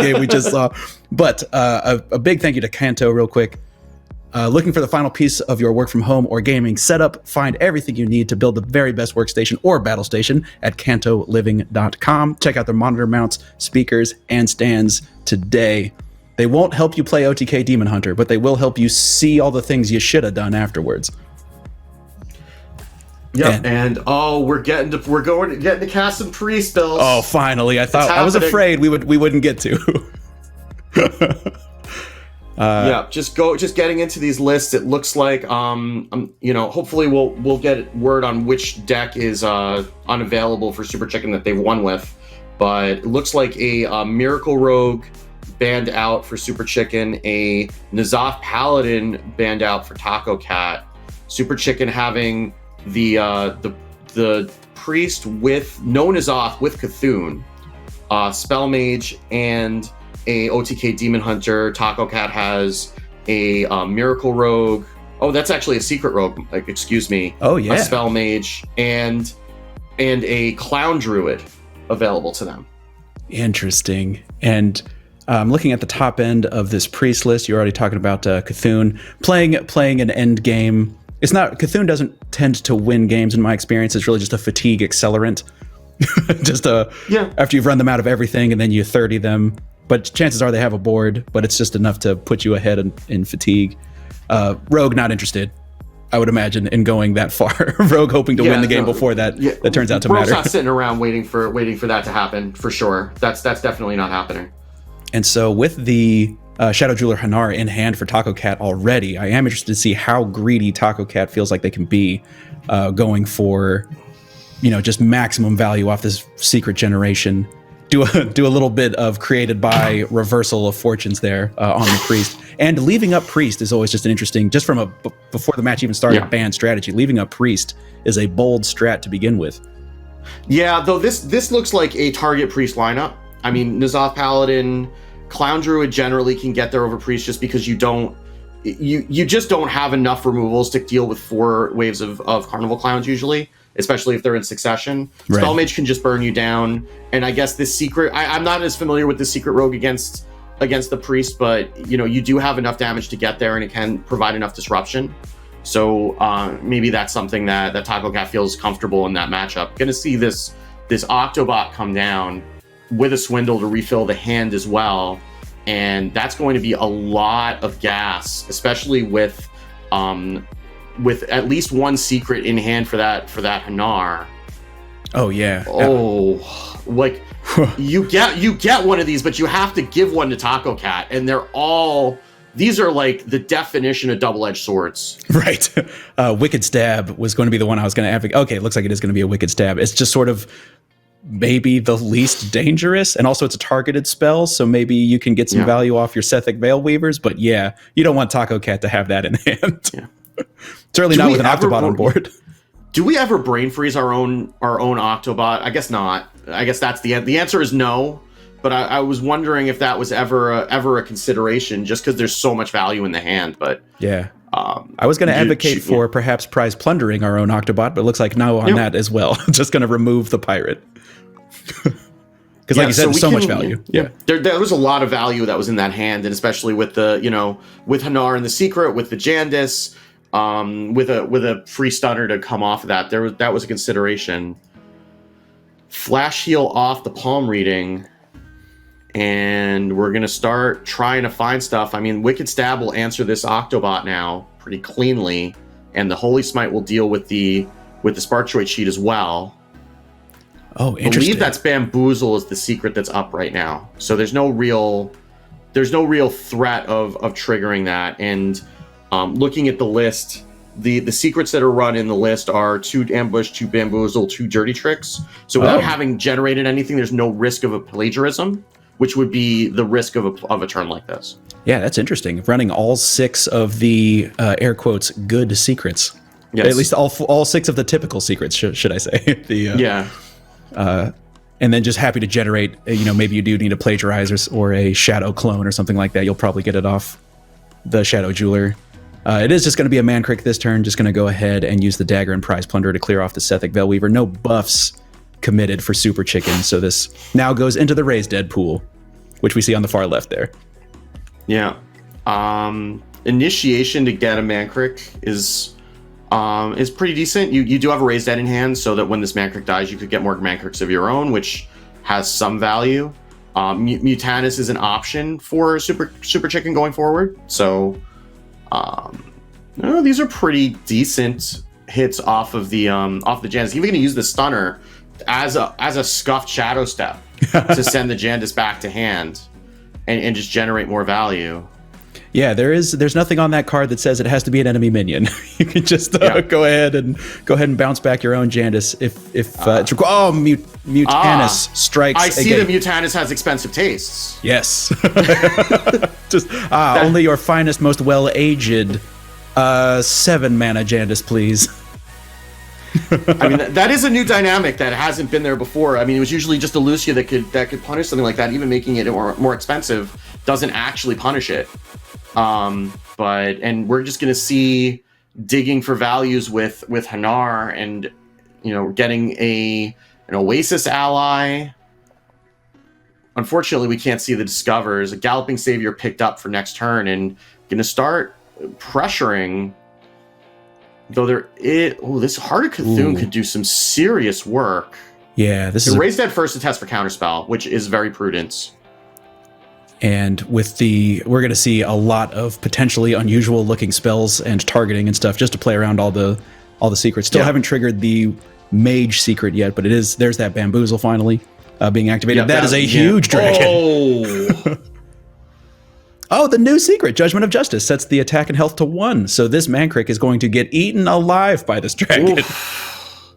game we just saw. But a big thank you to Kanto real quick. Looking for the final piece of your work from home or gaming setup? Find everything you need to build the very best workstation or battle station at cantoliving.com. Check out their monitor mounts, speakers, and stands today. They won't help you play OTK Demon Hunter, but they will help you see all the things you should have done afterwards. Yep, and we're getting to cast some priest bills. Oh, finally! I was afraid we wouldn't get to. Just getting into these lists. It looks like hopefully we'll get word on which deck is unavailable for Super Chicken that they've won with, but it looks like a Miracle Rogue banned out for Super Chicken, a N'Zoth Paladin banned out for TACOCAT, Super Chicken having the priest with no N'Zoth with Cthulhu, Spell Mage, and a OTK Demon Hunter. TACOCAT has a Miracle Rogue. Oh, that's actually a Secret Rogue. Excuse me. Oh yeah. A Spell Mage and a Clown Druid available to them. Interesting. And looking at the top end of this priest list, you're already talking about Cthulhu playing an end game. It's not Cthulhu doesn't tend to win games in my experience. It's really just a fatigue accelerant. After you've run them out of everything and then you 30 them. But chances are they have a board, but it's just enough to put you ahead in fatigue. Rogue not interested, I would imagine, in going that far. Rogue hoping to win the game before that turns out to Rogue's matter. Not sitting around waiting for that to happen, for sure. That's definitely not happening. And so with the Shadow Jeweler Hanar in hand for TACOCAT already, I am interested to see how greedy TACOCAT feels like they can be going for, just maximum value off this secret generation. Do a little bit of created by reversal of fortunes there on the priest, and leaving up priest is always just an interesting, just from before the match even started, banned strategy. Leaving up priest is a bold strat to begin with. Yeah, though this looks like a target priest lineup. I mean, N'Zoth Paladin, Clown Druid generally can get there over priest just because you just don't have enough removals to deal with 4 waves of Carnival Clowns usually, especially if they're in succession. Right. Spell Mage can just burn you down, and I guess this secret, I'm not as familiar with the secret rogue against the priest, but you do have enough damage to get there, and it can provide enough disruption. So maybe that's something that TACOCAT feels comfortable in that matchup. Gonna see this Octobot come down with a Swindle to refill the hand as well, and that's going to be a lot of gas, especially with at least one secret in hand for that Hanar. Oh yeah. Oh, like you get one of these, but you have to give one to TACOCAT, and these are like the definition of double-edged swords. Right. Wicked Stab was going to be the one I was going to advocate. Okay, it looks like it is going to be a Wicked Stab. It's just sort of maybe the least dangerous, and also it's a targeted spell, so maybe you can get some value off your Sethic Veil Weavers, but yeah, you don't want TACOCAT to have that in hand. Yeah. Certainly not with an Octobot on board. Do we ever brain freeze our own Octobot? I guess not. I guess that's the answer is no. But I was wondering if that was ever a consideration, just because there's so much value in the hand. But yeah, I was going to advocate for perhaps prize plundering our own Octobot, but it looks like no on that as well. Just going to remove the pirate. Because like you said, so much value. Yeah. There was a lot of value that was in that hand, and especially with the with Hanar and the secret, with the Jandis, with a free stunner to come off of that. That was a consideration. Flash heal off the palm reading, and we're gonna start trying to find stuff. I mean, Wicked Stab will answer this Octobot now pretty cleanly, and the Holy Smite will deal with the Sparkchoid sheet as well. Oh, interesting. I believe that's Bamboozle is the secret that's up right now. So there's no real threat of triggering that. And looking at the list, the secrets that are run in the list are 2 Ambush, 2 Bamboozle, 2 Dirty Tricks. So without having generated anything, there's no risk of a plagiarism, which would be the risk of a turn like this. Yeah, that's interesting. Running all 6 of the air quotes good secrets. Yes. At least all 6 of the typical secrets, should I say? And then just happy to generate, maybe you do need a plagiarizer or a shadow clone or something like that. You'll probably get it off the Shadow Jeweler. It is just going to be a man crick this turn. Just going to go ahead and use the dagger and prize plunder to clear off the Sethic Veil Weaver. No buffs committed for Super Chicken, so this now goes into the Raised Dead pool. which we see on the far left there. Yeah. Initiation to get a Mankrik is pretty decent. You do have a Raised Dead in hand, so that when this Mankrik dies, you could get more Mankriks of your own, which has some value. Mutanus is an option for Super Chicken going forward. So these are pretty decent hits off of the Jandis. Even going to use the Stunner as a scuffed Shadow Step to send the Jandis back to hand and just generate more value. Yeah, there's nothing on that card that says it has to be an enemy minion. You can just go ahead and bounce back your own Jandis if it's Mutanus strikes. I see the Mutanus has expensive tastes. Yes. Just only your finest, most well-aged 7-mana Jandis, please. I mean, that is a new dynamic that hasn't been there before. I mean, it was usually just a Lucia that could punish something like that. Even making it more expensive doesn't actually punish it. And we're just going to see digging for values with Hanar and, getting an Oasis ally. Unfortunately, we can't see the Discovers. A Galloping Savior picked up for next turn and going to start pressuring. Though this Heart of Cthulhu could do some serious work. Yeah, this is Raise Dead first to test for Counterspell, which is very prudent. And we're going to see a lot of potentially unusual looking spells and targeting and stuff just to play around all the secrets. Still haven't triggered the Mage secret yet, but there's that Bamboozle finally being activated. That is a huge dragon. Oh. Oh, the new secret, Judgment of Justice, sets the attack and health to 1. So this Mankrik is going to get eaten alive by this dragon. Oof.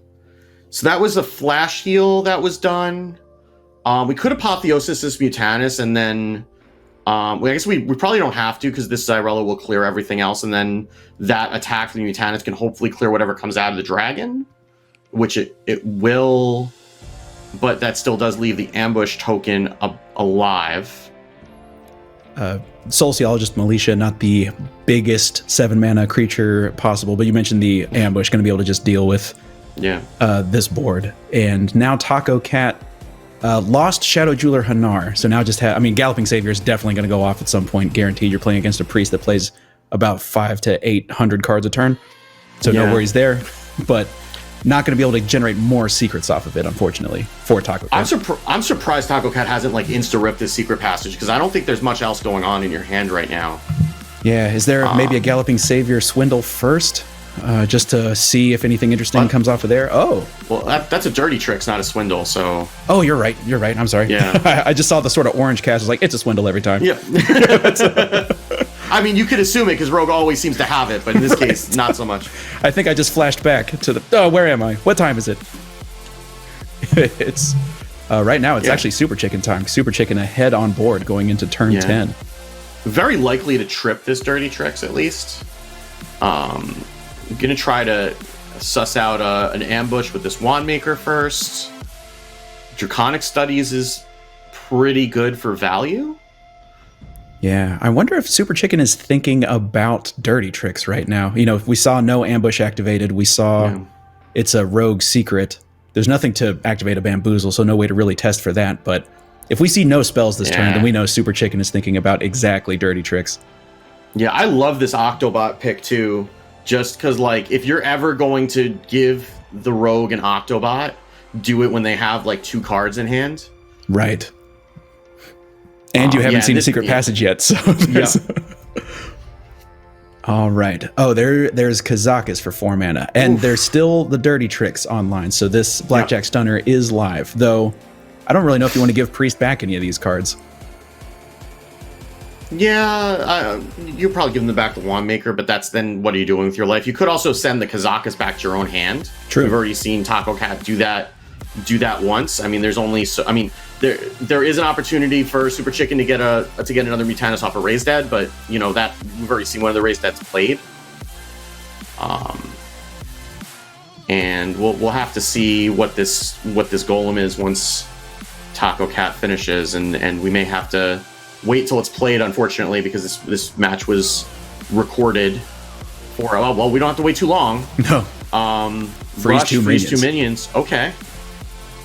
So that was a flash heal that was done. We could have Apotheosis this Mutanus, and then I guess we probably don't have to, because this Xyrella will clear everything else, and then that attack from the Mutanus can hopefully clear whatever comes out of the dragon, which it will, but that still does leave the ambush token alive. Soulciologist Militia, not the biggest 7-mana creature possible, but you mentioned the ambush, going to be able to just deal with this board. And now TACOCAT lost Shadow Jeweler Hanar, so now Galloping Savior is definitely going to go off at some point, guaranteed. You're playing against a priest that plays about 500 to 800 cards a turn, so no worries there, but not going to be able to generate more secrets off of it, unfortunately, for TACOCAT. I'm surprised TACOCAT hasn't instant-ripped this secret passage, because I don't think there's much else going on in your hand right now. Yeah, is there maybe a Galloping Savior Swindle first, just to see if anything interesting comes off of there? Oh. Well, that's a Dirty Tricks, not a Swindle, so... Oh, you're right. I'm sorry. Yeah. I just saw the sort of orange cast. I was like, it's a Swindle every time. Yeah. I mean, you could assume it, because Rogue always seems to have it, but in this case, not so much. I think I just flashed back to the... where am I? What time is it? It's... right now, it's actually Super Chicken time. Super Chicken ahead on board going into turn 10. Very likely to trip this Dirty Tricks, at least. I'm going to try to suss out an ambush with this Wandmaker first. Draconic Studies is pretty good for value. Yeah, I wonder if Super Chicken is thinking about Dirty Tricks right now. We saw no ambush activated. We saw it's a rogue secret. There's nothing to activate a Bamboozle, so no way to really test for that. But if we see no spells this turn, then we know Super Chicken is thinking about exactly Dirty Tricks. Yeah, I love this Octobot pick too, just because if you're ever going to give the rogue an Octobot, do it when they have 2 cards in hand. Right. And you haven't seen a secret passage yet, so all right. Oh, there's Kazakus for 4 mana, and there's still the Dirty Tricks online. So this Blackjack Stunner is live, though. I don't really know if you want to give Priest back any of these cards. Yeah, you're probably giving them back to Wandmaker, but that's then what are you doing with your life? You could also send the Kazakus back to your own hand. True. We've already seen TACOCAT do that once. I mean, there's only there is an opportunity for Super Chicken to get another Mutanus off a Raised Dead, but that we've already seen one of the Raised Deads played. And we'll have to see what this golem is once TACOCAT finishes, and we may have to wait till it's played, unfortunately, because this match was recorded for we don't have to wait too long. No. Freeze two minions. Okay.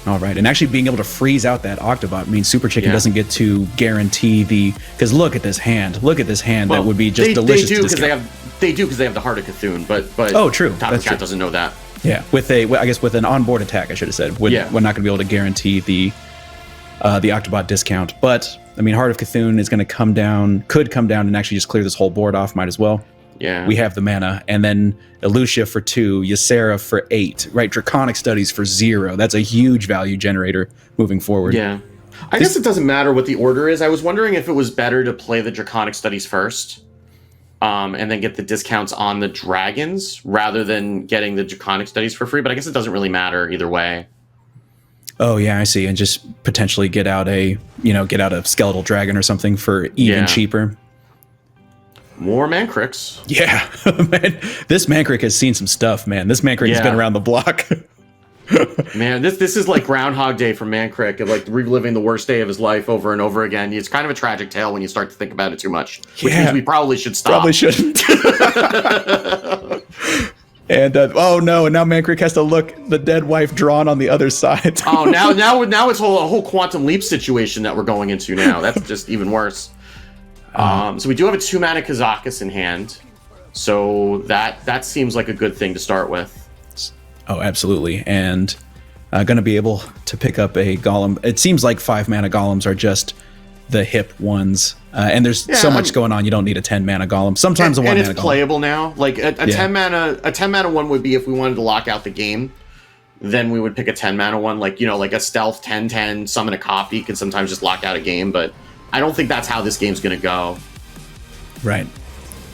All right, and actually being able to freeze out that Octobot means Super Chicken Yeah. doesn't get to guarantee the. Because look at this hand. Look at this hand. Well, that would be just they delicious. do to because discount. they have the Heart of Cthulhu, but Oh, true. That's true. TACOCAT doesn't know that. Yeah, I guess with an onboard attack, I should have said. We're not going to be able to guarantee the Octobot discount. But I mean, Heart of Cthulhu is going to could come down and actually just clear this whole board off. Might as well. Yeah. We have the mana, and then Elucia for 2, Ysera for 8, right? Draconic Studies for 0. That's a huge value generator moving forward. Yeah. I guess it doesn't matter what the order is. I was wondering if it was better to play the Draconic Studies first, and then get the discounts on the dragons rather than getting the Draconic Studies for free. But I guess it doesn't really matter either way. Oh yeah, I see. And just potentially get out a skeletal dragon or something for even cheaper. More Mancrix. Yeah, man. This Mancrick has seen some stuff, man. This Mancrick has been around the block. Man, this is like Groundhog Day for Mancrick, like reliving the worst day of his life over and over again. It's kind of a tragic tale when you start to think about it too much, which means we probably should stop. Probably shouldn't. And oh no! And now Mancrick has to look the dead wife drawn on the other side. Oh, now it's a whole quantum leap situation that we're going into now. That's just even worse. So we do have a 2-mana Kazakus in hand, so that seems like a good thing to start with. Oh, absolutely, and going to be able to pick up a golem. It seems like 5-mana golems are just the hip ones, and there's so much going on. You don't need a 10-mana golem. Sometimes a 1-mana golem. And it's playable now. Like a 10-mana one would be if we wanted to lock out the game. Then we would pick a 10-mana one, like a stealth 10/10, summon a copy could sometimes just lock out a game, but I don't think that's how this game's going to go. Right.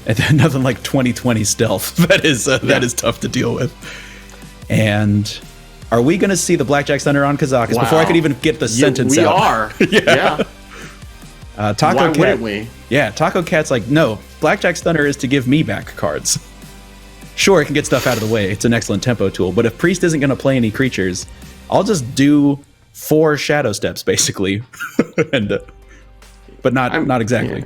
And nothing like 2020 stealth. That is tough to deal with. And are we going to see the Blackjack Thunder on Kazakus before I could even get the sentence out? We are. Yeah. TACOCAT. Why wouldn't we? Yeah, TACOCAT's like, no, Blackjack's Thunder is to give me back cards. Sure, it can get stuff out of the way. It's an excellent tempo tool. But if Priest isn't going to play any creatures, I'll just do 4 Shadow Steps, basically. But not exactly.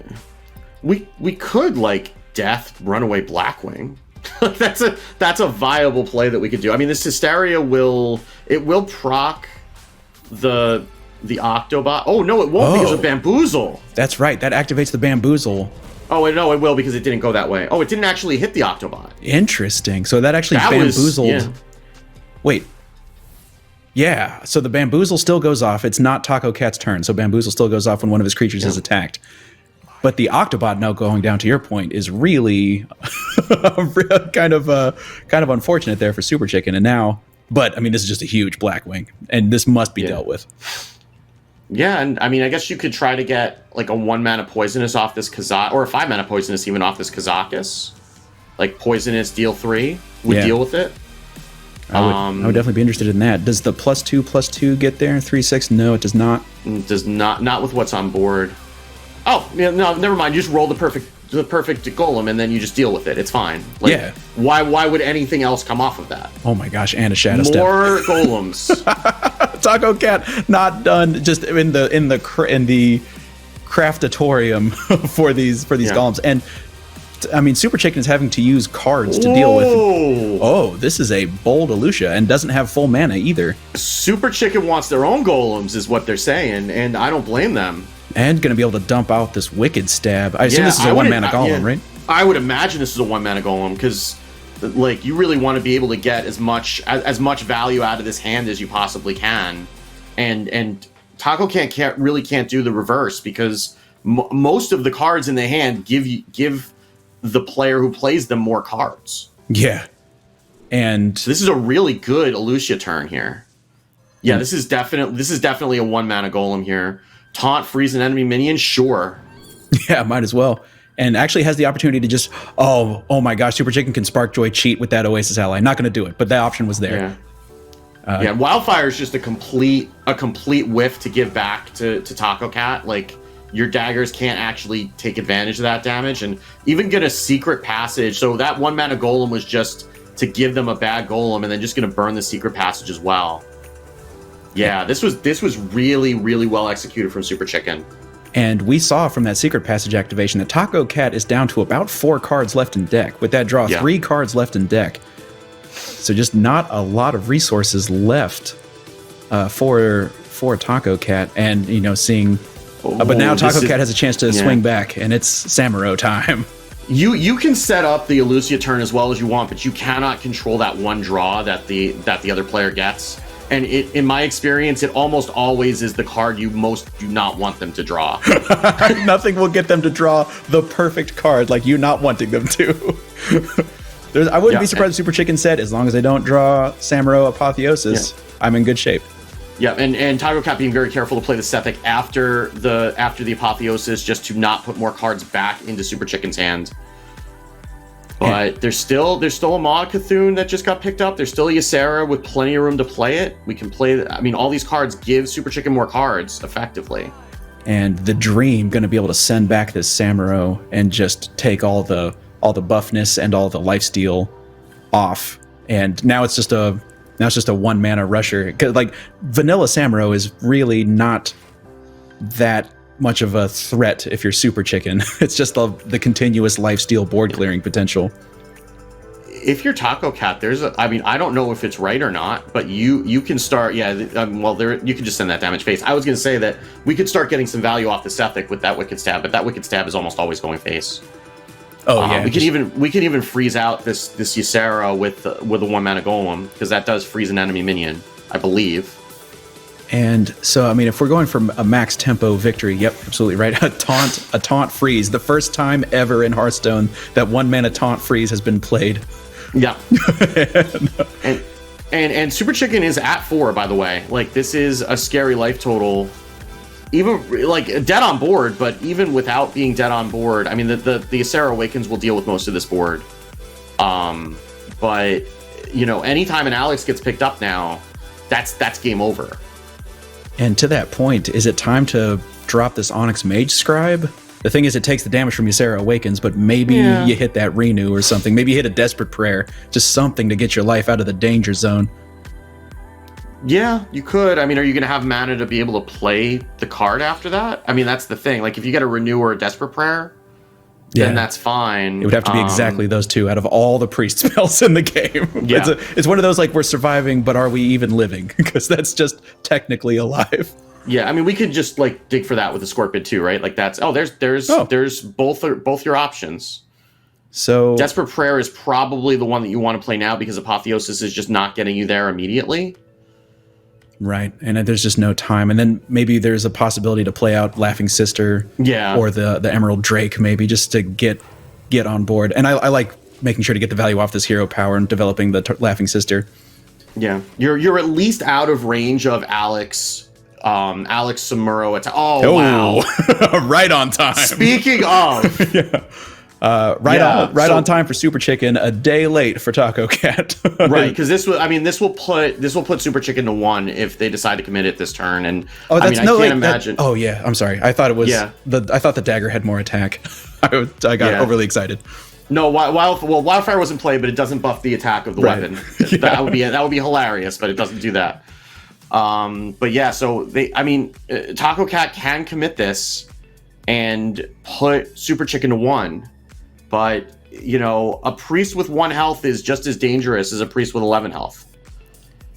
Yeah. We could like Death Runaway Blackwing. that's a viable play that we could do. I mean, this Hysteria will proc the Octobot. Oh no, it won't because of Bamboozle. That's right. That activates the Bamboozle. Oh no, it will because it didn't go that way. Oh, it didn't actually hit the Octobot. Interesting. So that actually bamboozled. Wait. Yeah, so the Bamboozle still goes off. It's not TACOCAT's turn, so Bamboozle still goes off when one of his creatures is attacked. But the Octobot, now going down to your point, is really kind of unfortunate there for Super Chicken. And now, but I mean, this is just a huge Blackwing, and this must be dealt with. Yeah, and I mean, I guess you could try to get like a 1-mana Poisonous off this Kazak, or a 5-mana Poisonous even off this Kazakus. Like Poisonous, deal 3 would deal with it. I would definitely be interested in that. Does the +2/+2 get there? 3/6? No, it does not. It does not with what's on board. Oh, yeah, no, never mind. You just roll the perfect golem and then you just deal with it. It's fine. Like, why would anything else come off of that? Oh my gosh, and a Shadow Step. More golems. TACOCAT not done just in the craftatorium for these golems. And I mean, Super Chicken is having to use cards to deal with. Oh, this is a bold Elucia and doesn't have full mana either. Super Chicken wants their own golems, is what they're saying, and I don't blame them. And going to be able to dump out this Wicked Stab. I assume this is a 1-mana golem, right? I would imagine this is a 1-mana golem because, like, you really want to be able to get as much value out of this hand as you possibly can, and TACOCAT can't do the reverse because most of the cards in the hand give the player who plays them more cards. Yeah. And so this is a really good Elucia turn here. Yeah, this is definitely a 1-mana golem here. Taunt, freeze an enemy minion, sure. Yeah, might as well. And actually has the opportunity to just oh my gosh, Super Chicken can Spark Joy cheat with that Oasis ally. Not going to do it, but that option was there. Yeah. Wildfire is just a complete whiff to give back to TACOCAT. Like, your daggers can't actually take advantage of that damage, and even get a secret passage. So that 1-mana golem was just to give them a bad golem, and then just going to burn the secret passage as well. Yeah, this was really, really well executed from Super Chicken. And we saw from that secret passage activation that TACOCAT is down to about 4 cards left in deck. With that draw, 3 cards left in deck. So just not a lot of resources left for TACOCAT, and seeing. But now TACOCAT has a chance to swing back, and it's Samuro time. You can set up the Elucia turn as well as you want, but you cannot control that one draw that the other player gets. And in my experience, it almost always is the card you most do not want them to draw. Nothing will get them to draw the perfect card like you not wanting them to. I wouldn't be surprised if Super Chicken said, as long as they don't draw Samuro Apotheosis, I'm in good shape. Yeah, and TACOCAT being very careful to play the Sethic after the Apotheosis, just to not put more cards back into Super Chicken's hand. But there's still a Maw Cthulhu that just got picked up. There's still a Ysera with plenty of room to play it. We can play. I mean, all these cards give Super Chicken more cards effectively. And the dream going to be able to send back this Samuro and just take all the buffness and all the lifesteal off. And now it's just a 1-mana rusher. 'Cause, like, vanilla Samuro is really not that much of a threat if you're Super Chicken. It's just the continuous lifesteal board clearing potential. If you're TACOCAT, I don't know if it's right or not, but you can start. Yeah, you can just send that damage face. I was going to say that we could start getting some value off the Sethic with that Wicked Stab, but that Wicked Stab is almost always going face. Oh yeah, we can even freeze out this Ysera with a 1-mana Golem, because that does freeze an enemy minion, I believe. And so, I mean, if we're going from a max tempo victory, yep, absolutely right. A taunt freeze, the first time ever in Hearthstone that 1-mana taunt freeze has been played. Yeah. and Super Chicken is at 4, by the way. Like, this is a scary life total. Even like dead on board, but even without being dead on board, I mean, the Ysera Awakens will deal with most of this board. But anytime an Alex gets picked up now, that's game over. And to that point, is it time to drop this Onyx Mage Scribe? The thing is, it takes the damage from Ysera Awakens, but maybe you hit that Renew or something. Maybe you hit a Desperate Prayer, just something to get your life out of the danger zone. Yeah, you could. I mean, are you going to have mana to be able to play the card after that? I mean, that's the thing. Like, if you get a Renew or a Desperate Prayer, then that's fine. It would have to be exactly those two out of all the priest spells in the game. Yeah. It's one of those, like, we're surviving, but are we even living? Because that's just technically alive. Yeah, I mean, we could just, like, dig for that with the Scorpid too, right? Like, there's both your options. So Desperate Prayer is probably the one that you want to play now, because Apotheosis is just not getting you there immediately. Right, and there's just no time. And then maybe there's a possibility to play out Laughing Sister, or the Emerald Drake, maybe, just to get on board. And I like making sure to get the value off this hero power and developing the Laughing Sister. Yeah, you're at least out of range of Alex Samuro attack. Oh wow, right on time. Speaking of. Right on time for Super Chicken, a day late for TACOCAT. Right, because this will put Super Chicken to 1 if they decide to commit it this turn. And I can't imagine. I'm sorry. I thought it was. Yeah. I thought the dagger had more attack. I got overly excited. No, Wildfire wasn't played, but it doesn't buff the attack of the weapon. That would be hilarious, but it doesn't do that. But yeah, so TACOCAT can commit this and put Super Chicken to 1. But, a priest with 1 health is just as dangerous as a priest with 11 health.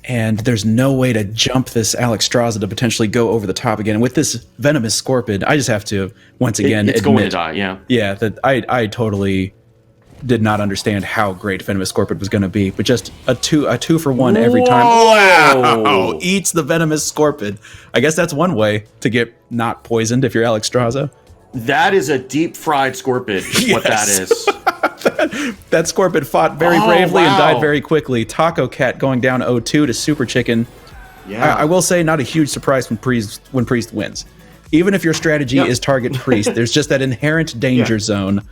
And there's no way to jump this Alexstrasza to potentially go over the top again. And with this Venomous Scorpid, I just have to, once again, it's going to die, yeah. Yeah, that I totally did not understand how great Venomous Scorpid was going to be. But just a two for 1 every time. Wow! Eats the Venomous Scorpid. I guess that's one way to get not poisoned if you're Alexstrasza. That is a deep fried Scorpid, what that is. That Scorpid fought very bravely and died very quickly. TACOCAT going down 0-2 to Super Chicken. Yeah. I will say, not a huge surprise when Priest wins. Even if your strategy is target Priest, there's just that inherent danger zone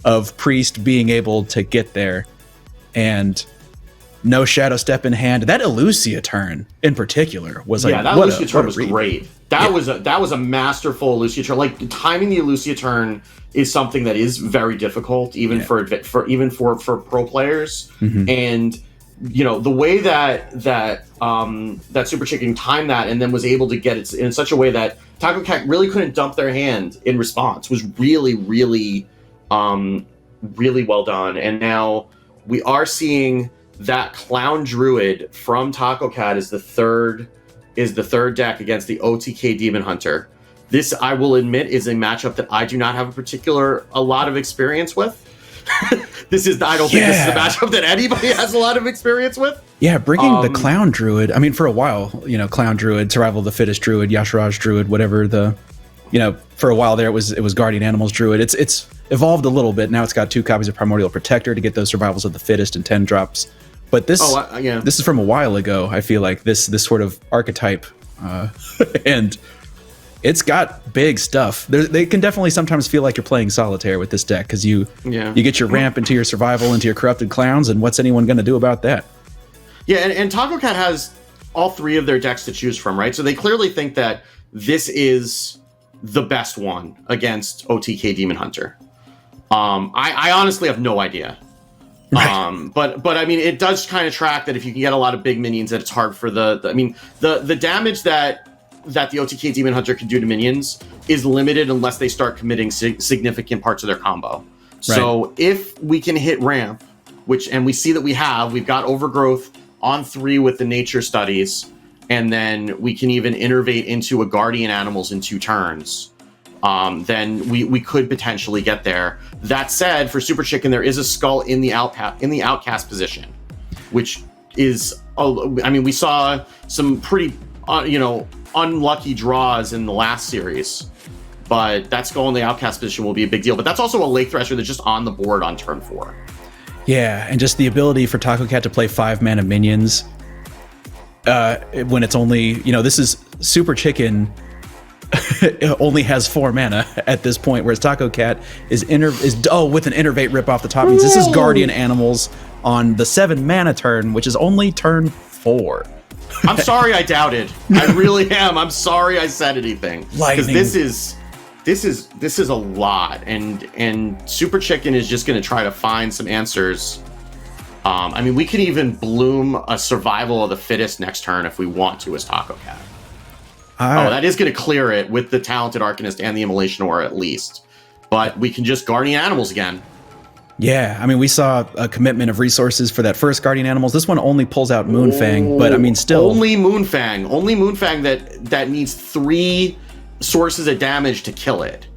of Priest being able to get there. And no Shadow Step in hand. That Elucia turn in particular was like, that Elucia turn was great. That was a masterful Elucia turn. Like, timing the Elucia turn is something that is very difficult, even for pro players. Mm-hmm. And the way that Super Chicken timed that and then was able to get it in such a way that TACOCAT really couldn't dump their hand in response was really, really, really well done. And now we are seeing that Clown Druid from TACOCAT is the third is the third deck against the OTK Demon Hunter. This, I will admit, is a matchup that I do not have a lot of experience with. I don't think this is a matchup that anybody has a lot of experience with. Yeah, bringing the Clown Druid. I mean, for a while, Clown Druid, Survival of the Fittest Druid, Yasharaj Druid, whatever for a while there, it was Guardian Animals Druid. It's evolved a little bit. Now it's got 2 copies of Primordial Protector to get those Survivals of the Fittest and 10 drops. But this is from a while ago. I feel like this sort of archetype, and it's got big stuff. They can definitely sometimes feel like you're playing solitaire with this deck because you get your ramp into your survival, into your corrupted clowns, and what's anyone going to do about that? Yeah, and TACOCAT has all 3 of their decks to choose from, right? So they clearly think that this is the best one against OTK Demon Hunter. I honestly have no idea. Right. But I mean, it does kind of track that if you can get a lot of big minions, that it's hard for the damage that the OTK Demon Hunter can do to minions is limited unless they start committing significant parts of their combo. Right. So if we can hit ramp, and we see that we've got Overgrowth on 3 with the nature studies, and then we can even innervate into a Guardian Animals in 2 turns, then we could potentially get there. That said, for Super Chicken, there is a skull in the outcast position, which is, we saw some pretty, unlucky draws in the last series, but that skull in the outcast position will be a big deal. But that's also a Lake Thresher that's just on the board on turn 4. Yeah, and just the ability for TACOCAT to play 5 mana minions when it's only, this is Super Chicken. It only has 4 mana at this point, whereas TACOCAT is with an Innervate rip off the top means this is Guardian Animals on the 7 mana turn, which is only turn 4. I'm sorry I doubted. I really am. I'm sorry I said anything. Because this is a lot, and Super Chicken is just going to try to find some answers. We could even bloom a Survival of the Fittest next turn if we want to as TACOCAT. That is going to clear it with the Talented Arcanist and the Immolation Aura at least. But we can just Guardian Animals again. Yeah, we saw a commitment of resources for that first Guardian Animals. This one only pulls out Moonfang, but still... Only Moonfang that needs 3 sources of damage to kill it.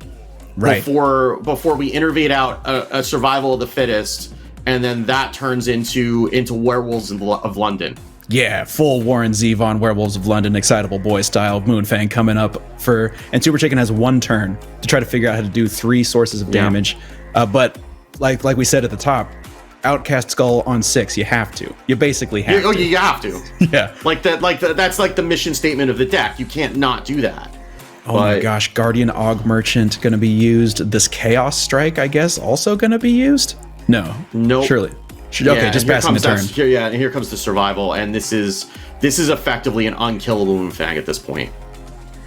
Right. Before we innervate out a Survival of the Fittest, and then that turns into Werewolves of London. Yeah, full Warren Zevon, Werewolves of London, Excitable Boy style, Moonfang coming up and Super Chicken has 1 turn to try to figure out how to do 3 sources of damage. But like we said at the top, Outcast Skull on 6, you have to. You basically have to. You have to. Yeah. That's like the mission statement of the deck. You can't not do that. My gosh, Guardian Og Merchant going to be used. This Chaos Strike, I guess, also going to be used? No. Nope. Surely. Okay, just passing the turn. And here comes the Survival, and this is effectively an unkillable Moonfang at this point.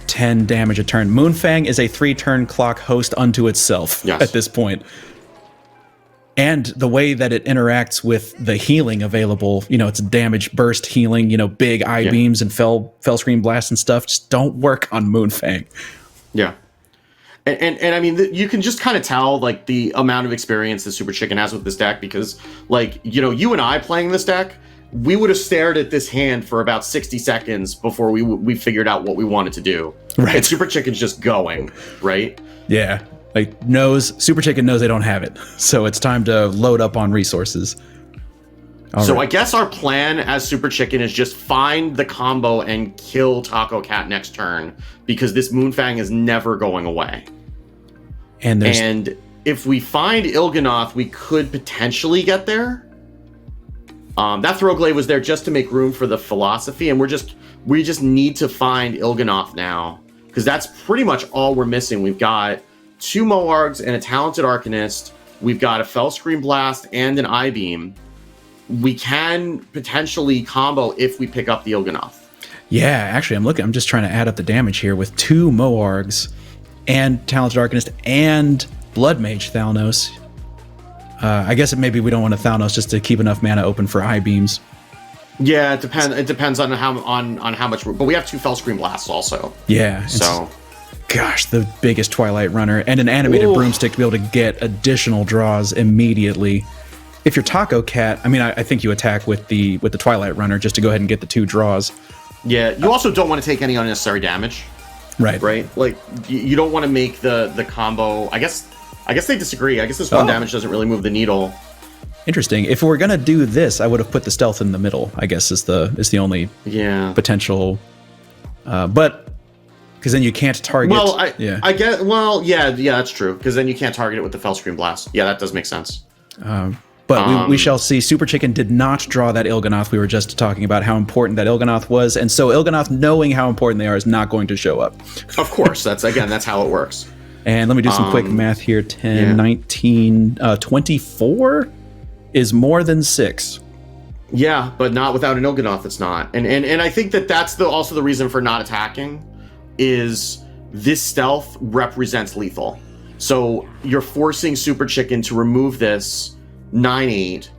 10 damage a turn. Moonfang is a 3-turn clock host unto itself at this point. And the way that it interacts with the healing available, it's damage burst healing, big eye beams and fell screen blast and stuff, just don't work on Moonfang. Yeah. And you can just kind of tell the amount of experience that Super Chicken has with this deck, because you and I playing this deck, we would have stared at this hand for about 60 seconds before we figured out what we wanted to do. Right. And Super Chicken's just going, right? Yeah. Super Chicken knows they don't have it. So it's time to load up on resources. All right. I guess our plan as Super Chicken is just find the combo and kill TACOCAT next turn, because this Moonfang is never going away. And if we find Il'gynoth, we could potentially get there. That Throwglade was there just to make room for the Philosophy, and we just need to find Il'gynoth now, because that's pretty much all we're missing. We've got 2 Moargs and a Talented Arcanist. We've got a Fellscream Blast and an I-Beam. We can potentially combo if we pick up the Il'gynoth. Yeah, actually, I'm just trying to add up the damage here with 2 Moargs and Talented Arcanist and Blood Mage Thalnos. I guess maybe we don't want a Thalnos just to keep enough mana open for I-Beams. Yeah, it depends on how much, but we have 2 Fellscream Blasts also. Yeah. So, gosh, the biggest Twilight Runner and an animated broomstick to be able to get additional draws immediately. If you're TACOCAT, I think you attack with the Twilight Runner just to go ahead and get the 2 draws. Yeah, you also don't want to take any unnecessary damage. Right? Like, you don't want to make the combo... I guess they disagree. I guess this one damage doesn't really move the needle. Interesting. If we're gonna do this, I would have put the stealth in the middle, I guess is the only potential... but... Because then you can't target... Well, I get... Well, yeah, that's true. Because then you can't target it with the Fell Scream Blast. Yeah, that does make sense. But we shall see. Super Chicken did not draw that Il'gynoth. We were just talking about how important that Il'gynoth was. And so Il'gynoth, knowing how important they are, is not going to show up. Of course. That's how it works. And let me do some quick math here. 10, 19, 24 is more than 6. Yeah, but not without an Il'gynoth, it's not. And I think that's also the reason for not attacking, is this stealth represents lethal. So you're forcing Super Chicken to remove this 9/8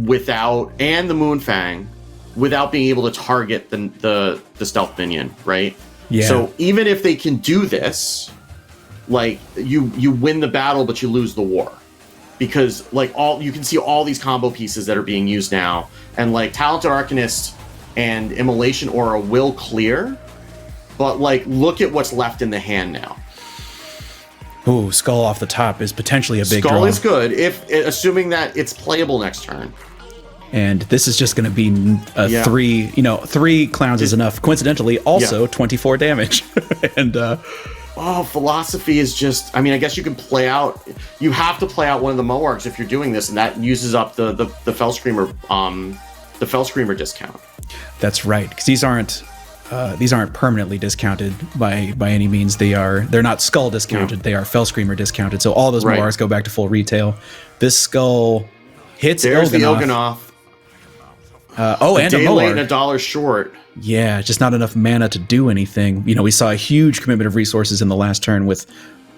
without, and the Moonfang, without being able to target the stealth minion, right? Yeah. So even if they can do this, like, you win the battle, but you lose the war. Because like you can see all these combo pieces that are being used now, and like Talented Arcanist and Immolation Aura will clear, but like look at what's left in the hand now. Ooh, Skull off the top is potentially a big draw. Skull is good, assuming that it's playable next turn. And this is just going to be 3 clowns is enough. Coincidentally, also 24 damage. And Philosophy is just... I mean, I guess you can play out... You have to play out one of the Moargs if you're doing this, and that uses up the Fell Screamer discount. That's right, because these aren't permanently discounted by any means. They're not Skull discounted. They are Fell Screamer discounted. So all those Moargs go back to full retail. This Skull hits There's Il'gynoth. The Il'gynoth. And a day late Moarg. and $1 short. Yeah, just not enough mana to do anything. We saw a huge commitment of resources in the last turn with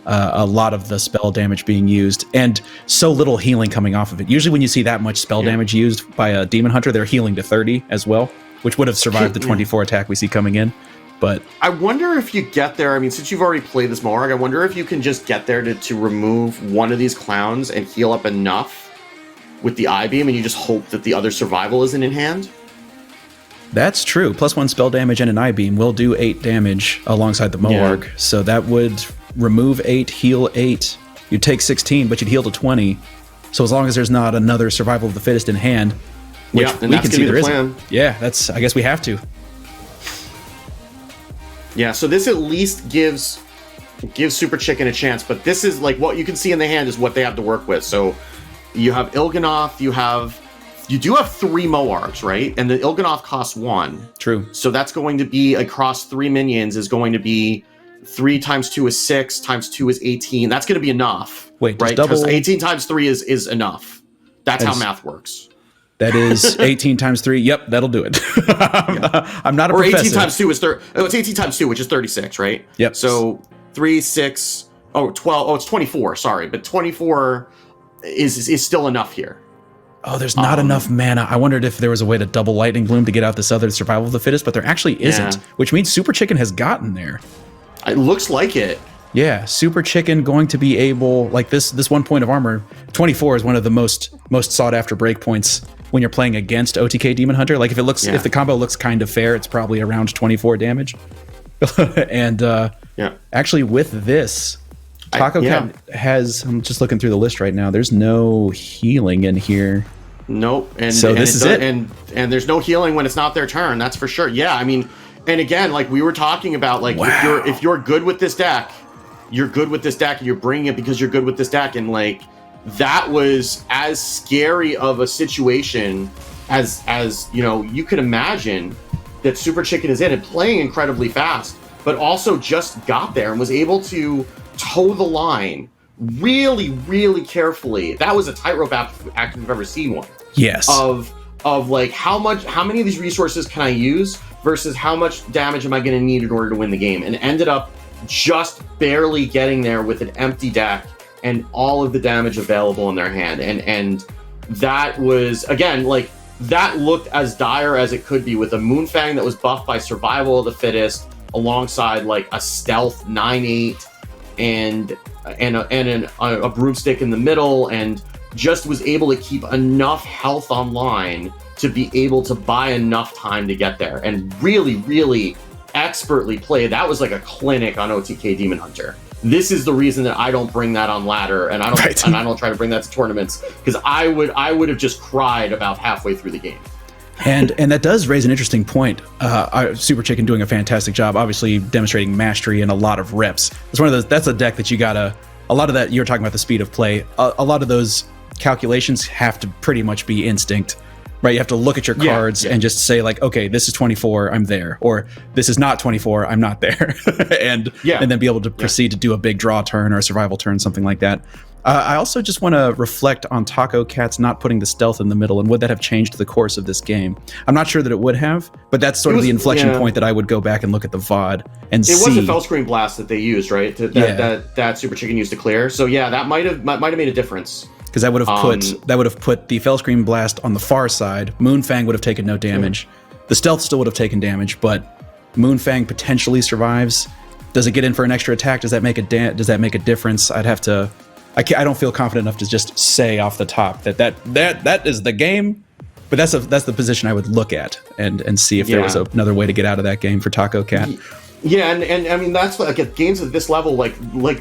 a lot of the spell damage being used, and so little healing coming off of it. Usually when you see that much spell damage used by a Demon Hunter, they're healing to 30 as well, which would have survived the 24 attack we see coming in. But I wonder if you get there, I mean, since you've already played this Moarg, I wonder if you can just get there to remove one of these clowns and heal up enough with the I-Beam, and you just hope that the other survival isn't in hand. That's true. +1 spell damage and an I-Beam will do 8 damage alongside the Moarg. Yeah. So that would remove 8, heal 8. You'd take 16, but you'd heal to 20. So as long as there's not another survival of the fittest in hand, which we can see there isn't. Yeah, I guess we have to. Yeah, so this at least gives Super Chicken a chance, but this is like what you can see in the hand is what they have to work with. So you have Il'gynoth, you do have 3 Moargs, right? And the Il'gynoth costs 1. True. So that's going to be across 3 minions is going to be 3 times 2 is 6 times 2 is 18. That's going to be enough. Wait, right? Because 18 times 3 is enough. That's how math works. That is 18 times 3. Yep, that'll do it. I'm not a professor. 18 times 2 is it's 18 times 2, which is 36, right? Yep. So 3, 6, 12. Oh, it's 24. Sorry, but 24 is still enough here. Oh, there's not enough mana. I wondered if there was a way to double Lightning Bloom to get out this other survival of the fittest, but there actually isn't, which means Super Chicken has gotten there. It looks like it. Yeah, Super Chicken going to be able, like this 1 point of armor, 24 is one of the most sought after breakpoints when you're playing against OTK Demon Hunter. Like if the combo looks kind of fair, it's probably around 24 damage. And actually with this, TACOCAT has, I'm just looking through the list right now, there's no healing in here. Nope. And so this is it. And there's no healing when it's not their turn, that's for sure. Yeah, I mean, and again, like we were talking about, like if you're good with this deck, you're good with this deck, and you're bringing it because you're good with this deck, and like that was as scary of a situation as you could imagine that Super Chicken is in, and playing incredibly fast, but also just got there and was able to toe the line really, really carefully. That was a tightrope act if I've ever seen one. Yes. Of like how many of these resources can I use versus how much damage am I going to need in order to win the game, and ended up just barely getting there with an empty deck and all of the damage available in their hand. And that was, again, like that looked as dire as it could be, with a Moonfang that was buffed by survival of the fittest alongside like a stealth 9/8 and a broomstick in the middle, and just was able to keep enough health online to be able to buy enough time to get there and really, really expertly play. That was like a clinic on OTK Demon Hunter. This is the reason that I don't bring that on ladder, and I don't try to bring that to tournaments, because I would have just cried about halfway through the game. And that does raise an interesting point. Super Chicken doing a fantastic job, obviously demonstrating mastery and a lot of reps. It's one of those. That's a deck that you gotta. A lot of that, you're talking about the speed of play. A lot of those calculations have to pretty much be instinct, right? You have to look at your cards and just say like, okay, this is 24, I'm there, or this is not 24, I'm not there, and then be able to proceed to do a big draw turn or a survival turn, something like that. I also just want to reflect on TACOCAT's not putting the stealth in the middle, and would that have changed the course of this game? I'm not sure that it would have, but that's sort of the inflection point that I would go back and look at the VOD and see. It was a fell screen blast that they used, right? That Super Chicken used to clear. So yeah, that might have made a difference. Because that would have put the fell screen blast on the far side. Moonfang would have taken no damage. The stealth still would have taken damage, but Moonfang potentially survives. Does it get in for an extra attack? Does that make a difference? I'd have to. I don't feel confident enough to just say off the top that is the game, but that's the position I would look at and see if there was another way to get out of that game for TACOCAT. Yeah, and I mean that's like at games at this level, like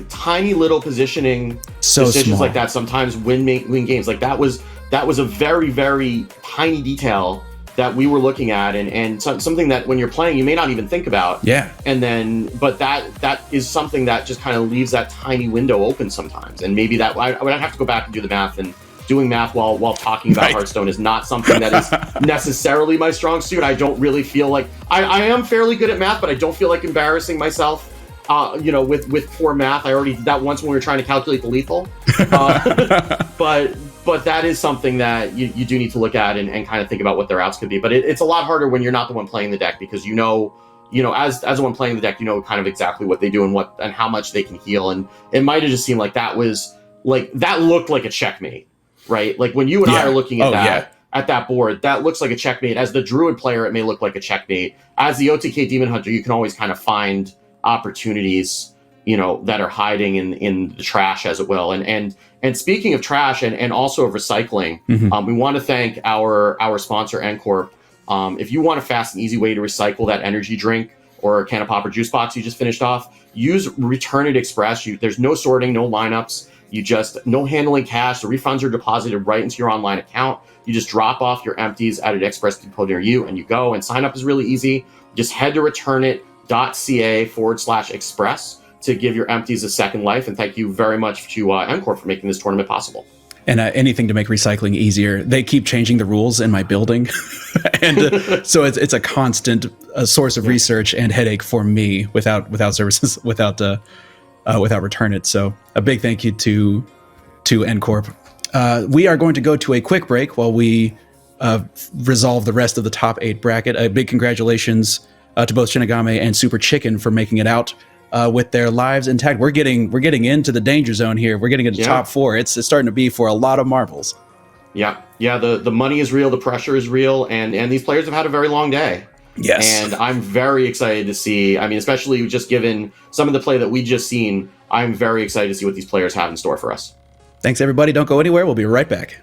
tiny little positioning decisions like that sometimes win games. Like that was a very, very tiny detail that we were looking at, and something that when you're playing you may not even think about. Yeah. And then, but that is something that just kind of leaves that tiny window open sometimes. And maybe that I would have to go back and do the math, and doing math while talking about Hearthstone is not something that is necessarily my strong suit. I don't really feel like I am fairly good at math, but I don't feel like embarrassing myself. With poor math. I already did that once when we were trying to calculate the lethal. But that is something that you do need to look at and kind of think about what their outs could be. But it's a lot harder when you're not the one playing the deck, because you know, as the one playing the deck, you know kind of exactly what they do and how much they can heal. And it might have just seemed like that looked like a checkmate, right? Like when you and I are looking at at that board, that looks like a checkmate. As the Druid player, it may look like a checkmate. As the OTK Demon Hunter, you can always kind of find opportunities, that are hiding in the trash, as it will. And speaking of trash and also of recycling, we want to thank our sponsor, Ncorp. If you want a fast and easy way to recycle that energy drink or can of pop or juice box you just finished off, use Return It Express. There's no sorting, no lineups. No handling cash. The refunds are deposited right into your online account. You just drop off your empties at an Express depot near you, and you go. And sign up is really easy. Just head to returnit.ca/express to give your empties a second life. And thank you very much to Ncorp for making this tournament possible. And anything to make recycling easier. They keep changing the rules in my building, and so it's a constant source of research and headache for me without services, without Return It. So a big thank you to Ncorp. We are going to go to a quick break while we resolve the rest of the top 8 bracket. A big congratulations to both Shinigami and Super Chicken for making it out with their lives intact. We're getting into the danger zone here. We're getting into top 4. It's starting to be for a lot of marbles. Yeah. The money is real. The pressure is real. And these players have had a very long day. Yes. And I'm very excited to see, especially just given some of the play that we just seen, I'm very excited to see what these players have in store for us. Thanks, everybody. Don't go anywhere. We'll be right back.